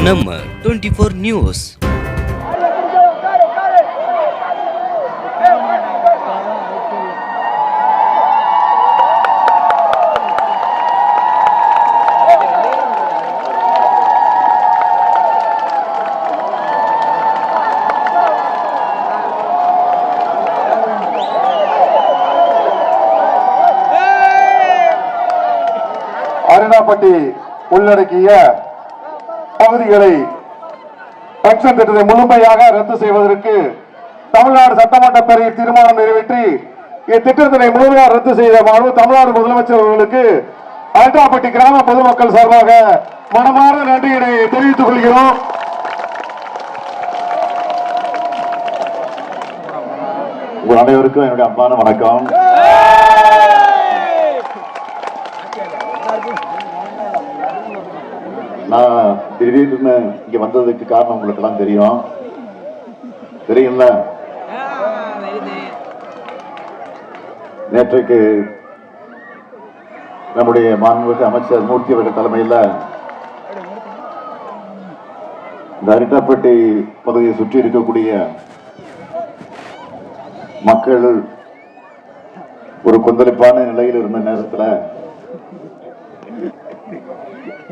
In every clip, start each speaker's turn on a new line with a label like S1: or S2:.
S1: நம்ம 24 நியூஸ்.
S2: அரினாப்பட்டி உள்ளடக்கிய பகுதிகளை பென்ஷன் திட்டத்தை முழுமையாக ரத்து செய்வதற்கு தமிழ்நாடு சட்டமன்ற பேரவை தீர்மானம் நிறைவேற்றி இத்திட்டத்தினை முழுமையாக ரத்து செய்த தமிழ்நாடு முதலமைச்சர் அவர்களுக்கு அரினாப்பட்டி கிராம பொதுமக்கள் சார்பாக மனமார்ந்த நன்றியினை தெரிவித்துக் கொள்கிறோம். உங்கள் அனைவருக்கும் என்னுடைய அன்பான வணக்கம். நான் திடீர்னு இங்க வந்ததுக்கு காரணம் உங்களுக்கு எல்லாம் தெரியும்ல. நேற்றைக்கு நம்முடைய மாண்புமிகு அமைச்சர் மூர்த்தி அவர்கள் தலைமையில் இந்த அரிட்டாப்பட்டி பகுதியை சுற்றி இருக்கக்கூடிய மக்கள் ஒரு கொந்தளிப்பான நிலையில் இருந்த நேரத்தில்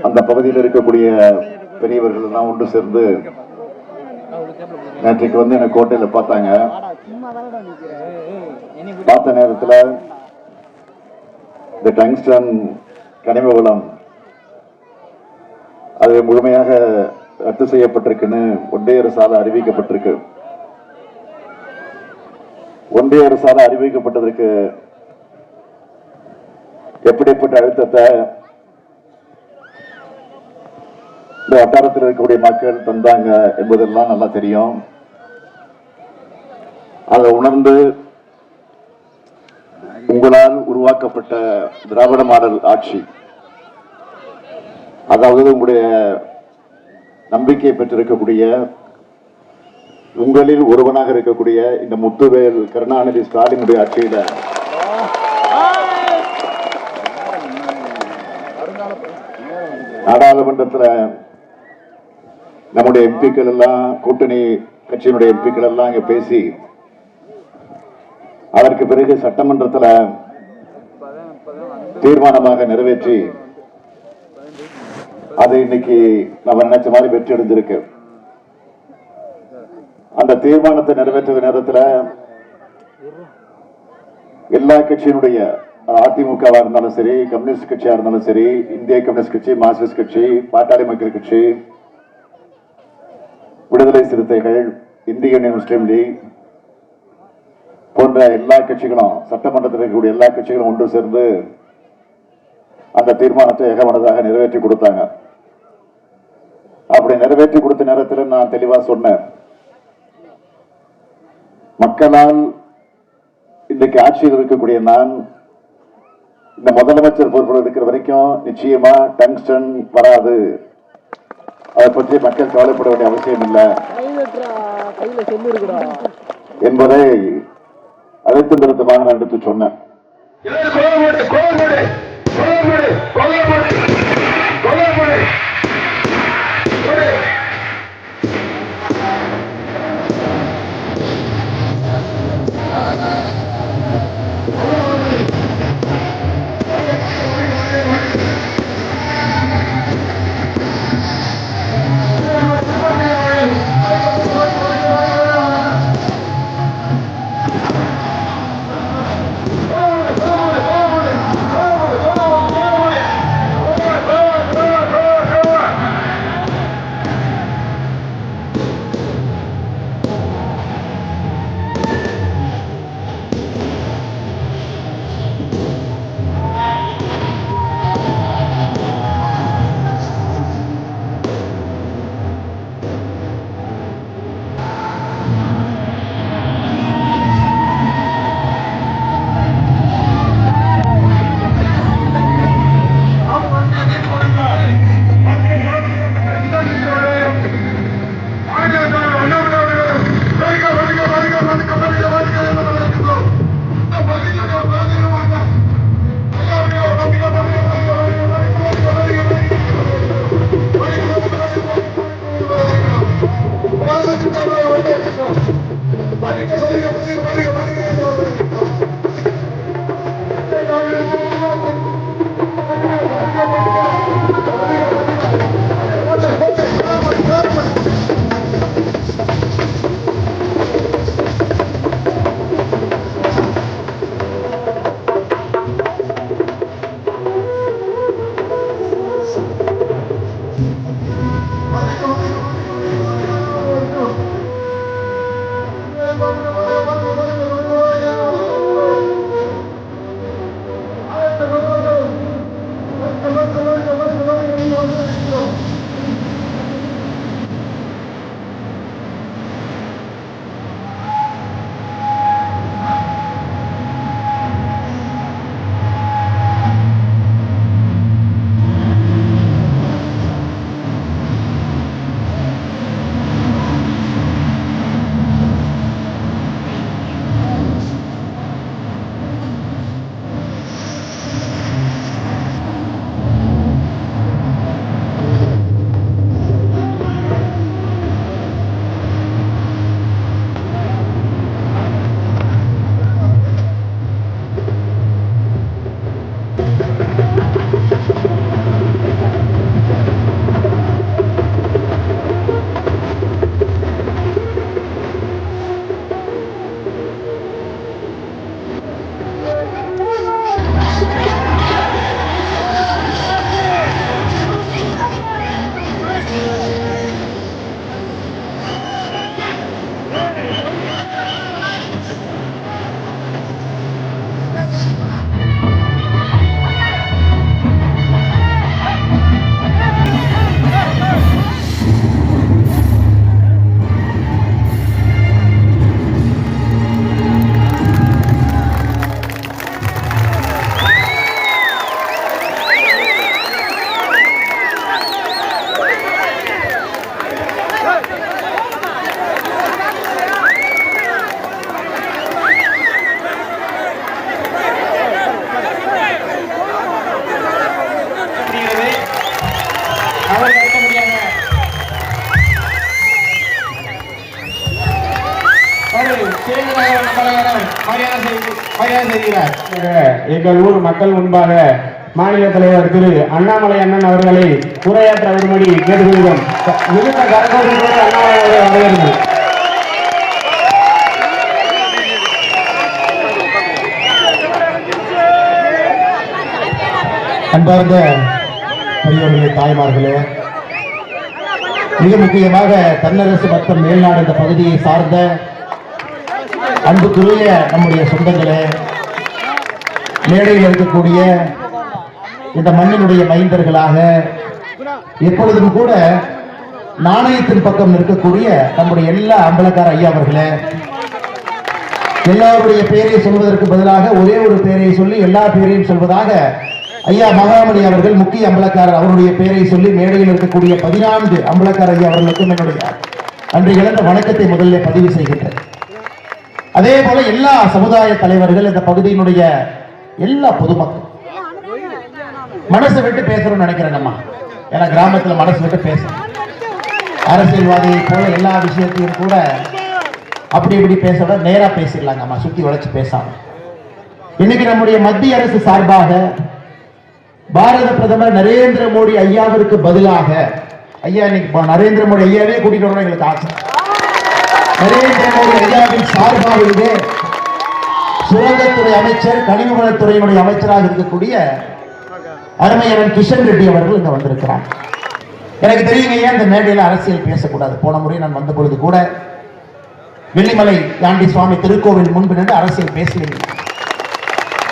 S2: அந்த பகுதியில் இருக்கக்கூடிய பெரியவர்கள் எல்லாம் ஒன்று சேர்ந்து நேற்றைக்கு வந்து எனக்கு கோட்டையில் பார்த்தாங்க. பார்த்த நேரத்தில் இந்த டங்ஸ்டன் கனிம வளம் அது முழுமையாக ரத்து செய்யப்பட்டிருக்குன்னு ஒன்றிய அரசால் அறிவிக்கப்பட்டிருக்கு. ஒன்றிய அரசால் அறிவிக்கப்பட்டதற்கு எப்படிப்பட்ட அழுத்தத்தை இந்த வட்டாரத்தில் இருக்கக்கூடிய மக்கள் தந்தாங்க என்பதெல்லாம் நல்லா தெரியும். அதை உணர்ந்து உங்களால் உருவாக்கப்பட்ட திராவிட மாடல் ஆட்சி, அதாவது உங்களுடைய நம்பிக்கை பெற்றிருக்கக்கூடிய உங்களில் ஒருவனாக இருக்கக்கூடிய இந்த முத்துவேல் கருணாநிதி ஸ்டாலினுடைய ஆட்சியில நாடாளுமன்றத்தில் நம்முடைய எம்பிக்கள் எல்லாம், கூட்டணி கட்சியினுடைய எம்பிக்கள் எல்லாம் இங்க பேசி அதற்கு பிறகு சட்டமன்றத்தில் தீர்மானமாக நிறைவேற்றி அது இன்னைக்கு நம்ம நினைச்ச மாதிரி வெற்றி அடைஞ்சிருக்கு. அந்த தீர்மானத்தை நிறைவேற்ற நேரத்தில் எல்லா கட்சியினுடைய அதிமுகவா இருந்தாலும் சரி, கம்யூனிஸ்ட் கட்சியா இருந்தாலும் சரி, இந்திய கம்யூனிஸ்ட் கட்சி, மார்க்சிஸ்ட் கட்சி, பாட்டாளி மக்கள் கட்சி, விடுதலை சிறுத்தைகள், இந்திய யூனியன் முஸ்லீம் லீக் போன்ற எல்லா கட்சிகளும், சட்டமன்றத்தில் இருக்கக்கூடிய எல்லா கட்சிகளும் ஒன்று சேர்ந்து அந்த தீர்மானத்தை ஏகமனதாக நிறைவேற்றி கொடுத்தாங்க. அப்படி நிறைவேற்றி கொடுத்த நேரத்தில் நான் தெளிவா சொன்னேன், மக்களால் இன்றைக்கு ஆட்சியில் இருக்கக்கூடிய நான் இந்த முதலமைச்சர் பொறுப்பில் இருக்கிற வரைக்கும் நிச்சயமா டங்ஸ்டன் வராது, அதை பற்றி மக்கள் கவலைப்பட வேண்டிய அவசியம் இல்லை என்பதை அழைத்து நிறுத்தமாக நான் எடுத்து சொன்னேன்.
S3: மரியாதை செய்கிறார். எங்கள் ஊர் மக்கள் முன்பாக மாநில தலைவர் திரு அண்ணாமலை அண்ணன் அவர்களை உரையாற்ற வரும்படி கேட்டுக்கொள்கிறோம். மிகுந்த கரகோஷத்தோடு அண்ணாமலை அவர்களை வரவேற்கிறோம்.
S4: அன்பார்ந்த பெரியவர்களே, தாய்மார்களே, மிக முக்கியமாக தன்னரசு மற்றும் மேல்நாடு இந்த பகுதியை சார்ந்த அன்புக்குரிய நம்முடைய சொந்தங்களே, மேடையில் இருக்கக்கூடிய இந்த மண்ணினுடைய மைந்தர்களாக எப்பொழுதும் கூட நாணயத்தின் பக்கம் இருக்கக்கூடிய நம்முடைய எல்லா அம்பலக்கார ஐயா அவர்களே, எல்லாருடைய பெயரை சொல்வதற்கு பதிலாக ஒரே ஒரு பெயரை சொல்லி எல்லா பெயரையும் சொல்வதாக ஐயா மகாமணி அவர்கள் முக்கிய அம்பலக்காரர் அவருடைய பெயரை சொல்லி மேடையில் இருக்கக்கூடிய 14 அம்பலக்கார ஐயா அவர்களுக்கும் என்னுடைய நன்றி கலந்த வணக்கத்தை முதலில் பதிவு செய்கின்றேன். அதே போல எல்லா சமுதாய தலைவர்கள், இந்த பகுதியினுடைய எல்லா பொதுமக்கள் மனசு விட்டு பேசணும்னு நினைக்கிறேங்கம்மா. ஏன்னா கிராமத்துல மனசு விட்டு பேசணும். அரசியல்வாதியை போல எல்லா விஷயத்தையும் கூட அப்படி இப்படி பேச நேரா பேசிடலாங்கம்மா, சுத்தி உழைச்சு பேசாம. இன்னைக்கு நம்முடைய மத்திய அரசு சார்பாக பாரத பிரதமர் நரேந்திர மோடி ஐயாவிற்கு பதிலாக, ஐயா இன்னைக்கு நரேந்திர மோடி ஐயாவே கூட்டிட்டு வரணும் எங்களுக்கு ஆசை. நரேந்திர மோடி ஐயாவின் சார்பாக சுரங்கத்துறை அமைச்சர், கனிமவளத்துறையினுடைய அமைச்சராக இருக்கக்கூடிய அருமையரன் கிஷன் ரெட்டி அவர்கள் இங்க வந்திருக்கிறார். எனக்கு தெரியுங்க ஐயா, இந்த மேடையில் அரசியல் பேசக்கூடாது. போன முறை நான் வந்த பொழுது கூட வெள்ளிமலை தாண்டி சுவாமி திருக்கோவில் முன்பு நின்று அரசியல் பேசுவீங்க.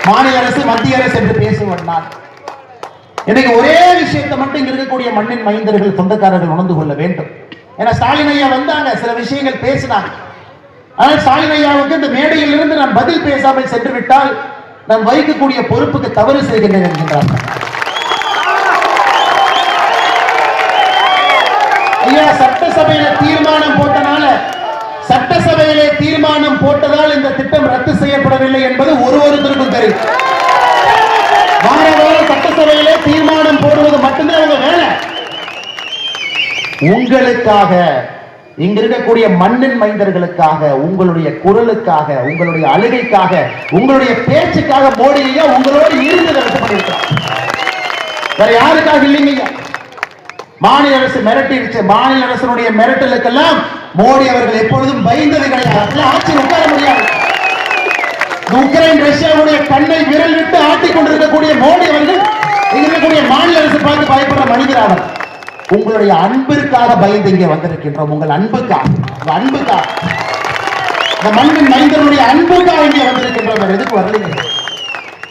S4: மாநில அரசு மத்திய அரசு என்று பேசுவேன் நான். இன்னைக்கு ஒரே விஷயத்தை மட்டும் இங்க இருக்கக்கூடிய மண்ணின் மைந்தர்கள், சொந்தக்காரர்கள் உணர்ந்து கொள்ள வேண்டும். ஏன்னா ஸ்டாலின் ஐயா வந்தாங்க, சில விஷயங்கள் பேசினாங்க. ஆனால் ஸ்டாலின் ஐயாவுக்கு இந்த மேடையில் இருந்து நான் பதில் பேசாமல் சென்று விட்டால் நான் வகிக்கக்கூடிய பொறுப்புக்கு தவறு செய்கின்றேன் என்கின்றார். ஐயா சட்டசபையில தீர்மானம் போட்டனால, சட்டசபையிலே தீர்மானம் போட்டதால் இந்த திட்டம் ரத்து செய்யப்படவில்லை என்பது ஒருவருக்கும் தெரியும். வார வாரம் சட்டசபையிலே தீர்மானம் போடுவது மட்டும்தான் உங்க வேலை. உங்களுக்காக, இங்க இருக்கக்கூடிய மண்ணின் மைந்தர்களுக்காக, உங்களுடைய குரலுக்காக, உங்களுடைய அழுகைக்காக, உங்களுடைய பேச்சுக்காக மோடி ஐயா உங்களோடு இருந்து ரத்து பண்ணியிருக்கிறார். வேற யாருக்காக இல்லைங்க. மாநில அரசு மிரட்டிடுச்சு. மாநில அரசனுடைய மிரட்டலுக்கெல்லாம் மோடி அவர்கள் எப்பொழுதும் பயந்தது கிடையாது. ஆட்சி உட்கார முடியாது. உக்ரைன் ரஷ்யாவுடைய கண்ணை விரல் விட்டு ஆட்டிக் கொண்டிருக்கக்கூடிய மோடி அவர்கள் இருக்கக்கூடிய மாநில அரசு பார்த்து பயப்படுற மனிதராக, உங்களுடைய அன்பிற்காக பயந்து இங்கே வந்திருக்கின்றோம். உங்கள் அன்புக்காக, இந்த மண்ணின் மைந்தனுடைய அன்புக்காக இங்கே வந்திருக்கின்றோம். எதுக்கு வரலீங்க?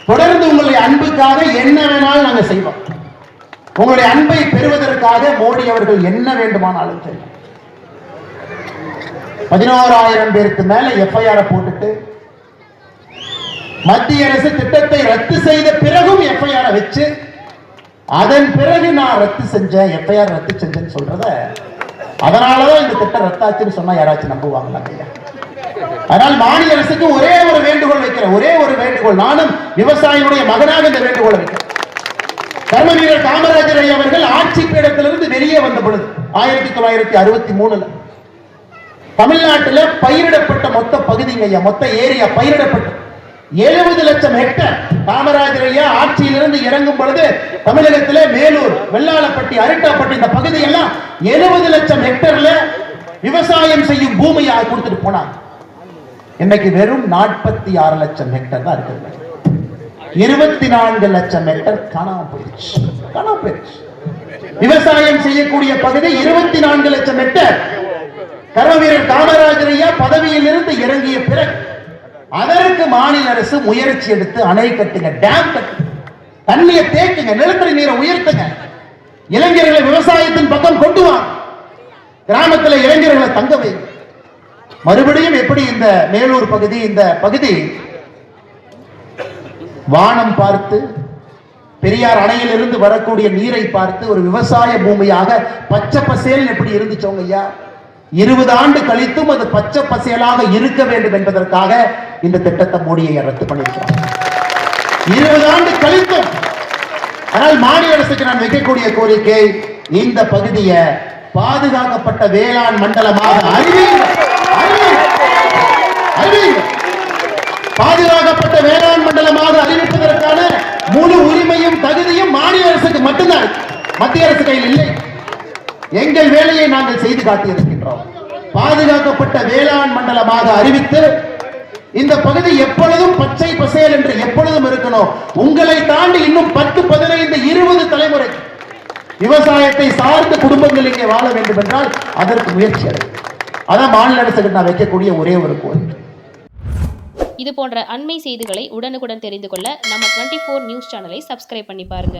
S4: தொடர்ந்து உங்களுடைய அன்புக்காக என்ன வேணாலும் நாங்கள் செய்வோம். உங்களுடைய அன்பை பெறுவதற்காக மோடி அவர்கள் என்ன வேண்டுமானாலும் செய்வோம். 11,000 பேருக்கு மேல எஃப்ஐஆர் போட்டுட்டு மத்திய அரசு திட்டத்தை ரத்து செய்த பிறகும் எஃப்ஐஆர் வச்சு, அதன் பிறகு நான் ரத்து செஞ்சேன், எஃப்ஐஆர் ரத்து செஞ்சேன்னு சொல்றத, அதனாலதான் இந்த திட்டம் ரத்தாச்சுன்னு சொன்னா யாராச்சும் நம்புவாங்களா ஐயா? அதனால் மாநில அரசுக்கு ஒரே ஒரு வேண்டுகோள் வைக்கிறேன், ஒரே ஒரு வேண்டுகோள். நானும் விவசாயிகளுடைய மகனாக இந்த வேண்டுகோள் வைக்கிறேன். கர்ம வீரர் காமராஜர் ஐயா அவர்கள் ஆட்சி பீடத்திலிருந்து வெளியே வந்த பொழுது 1963 தமிழ்நாட்டில் பயிரிடப்பட்ட மொத்த பகுதிங்க ஐயா, மொத்த ஏரியா பயிரிடப்பட்ட 70 லட்சம் ஹெக்டேர். காமராஜர் ஐயா ஆட்சியிலிருந்து இறங்கும் பொழுது தமிழகத்திலே மேலூர், வெள்ளாளப்பட்டி, அரிட்டாப்பட்டி இந்த பகுதியெல்லாம் 70 லட்சம் ஹெக்டேர்ல விவசாயம் செய்யும் பூமியாக கொடுத்துட்டு போனாங்க. இன்னைக்கு வெறும் 46 லட்சம் ஹெக்டேர் தான் இருக்குது. 24 லட்சம் ஹெக்டேர் காணாம போயிடுச்சு. விவசாயம் செய்யக்கூடிய பகுதி 24 லட்சம் ஹெக்டேர். கர்ம வீரர் காமராஜர் ஐயா பதவியில் இருந்து இறங்கிய பிறகு அதற்கு மாநில அரசு முயற்சி எடுத்து அணை கட்டுங்க, டேம் கட்டுங்க, தண்ணியை தேக்குங்க, நிலத்தடி நீரை உயர்த்துங்க, இளைஞர்களை விவசாயத்தின் பக்கம் கொண்டு வாங்க, கிராமத்தில் இளைஞர்களை தங்க வைங்க. மறுபடியும் எப்படி இந்த மேலூர் பகுதி, இந்த பகுதி வானம் பார்த்து பெரியார் அணையில் இருந்து வரக்கூடிய நீரை பார்த்து ஒரு விவசாய பூமியாக பச்சை பசேல் எப்படி இருந்துச்சோங்க ஐயா, 20 ஆண்டு கழித்தும் அது பச்சை பசேலாக இருக்க வேண்டும் என்பதற்காக இந்த திட்டத்தை மோடியை ரத்து பண்ணியிருக்கிறார். 20 ஆண்டு கழித்தும். ஆனால் மாநில அரசுக்கு நான் வைக்கக்கூடிய கோரிக்கை, இந்த பகுதியை பாதுகாக்கப்பட்ட வேளாண் மண்டலமாக அறிவியுங்கள். பாதுகாக்கப்பட்ட மண்டலமாக அறிவிப்பதற்கான முழு உரிமையும் தகுதியும் மாநில அரசுக்கு மட்டும்தான் இருக்கு. மத்திய அரசு கையில் இல்லை. எங்கள் வேலையை நாங்கள் செய்து காட்டியிருக்கின்றோம். பாதுகாக்கப்பட்ட வேளாண் மண்டலமாக அறிவித்து இந்த பகுதி எப்பொழுதும் பச்சை பசேல் என்று எப்பொழுதும் இருக்கணும். உங்களை தாண்டி இன்னும் 10, 15, 20 தலைமுறை விவசாயத்தை சார்ந்த குடும்பங்கள் இங்கே வாழ வேண்டும் என்றால் அதற்கு முயற்சி எடுக்கும். அதான் மாநில அரசுக்கு நான் வைக்கக்கூடிய ஒரே ஒரு கோரிக்கை.
S5: இது போன்ற அண்மை செய்திகளை உடனுக்குடன் தெரிந்து கொள்ள நம்ம 24 நியூஸ் சேனலை சப்ஸ்கிரைப் பண்ணி பாருங்க.